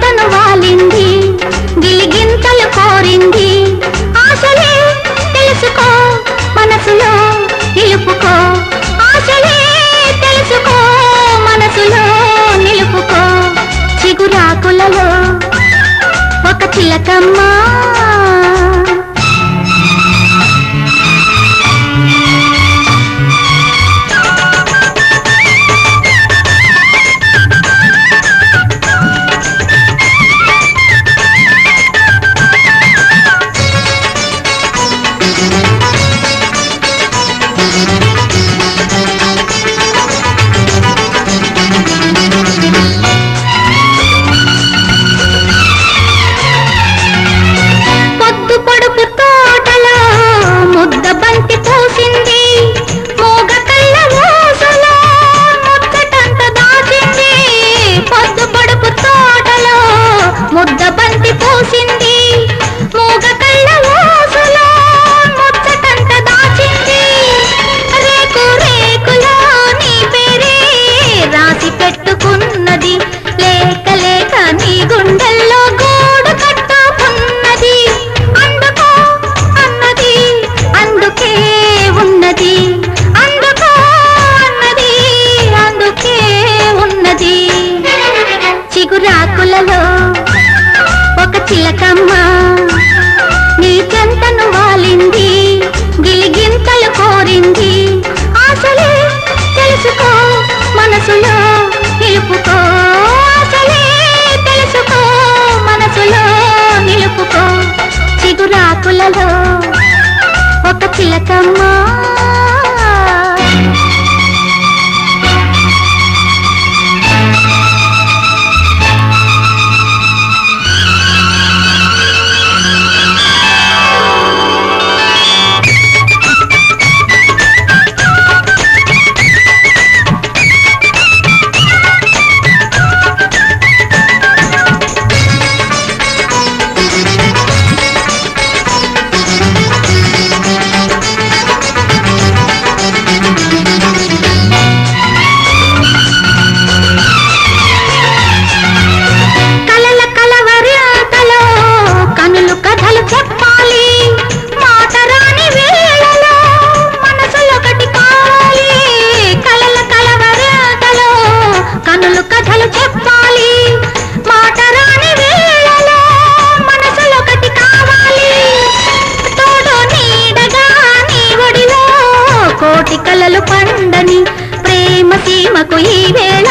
చెంతను వాలింది గిలిగింతలు కోరింది ఆశలే తెలుసుకో మనసులో నిలుపుకో ఆశలే తెలుసుకో మనసులో నిలుపుకో చిగురాకులలో ఒక చిలకమ్మ చిగురాకులలో ఒక చిలకమ్మ నీ చెంతను వాలింది గిలిగింతలు కోరింది ఆశలే తెలుసుకో మనసులో నిలుపుకో ఆశలే తెలుసుకో మనసులో నిలుపుకో చిగురాకులలో ఒక చిలకమ్మ కోటి కలలు పండని ప్రేమ సీమకు ఈ వేళ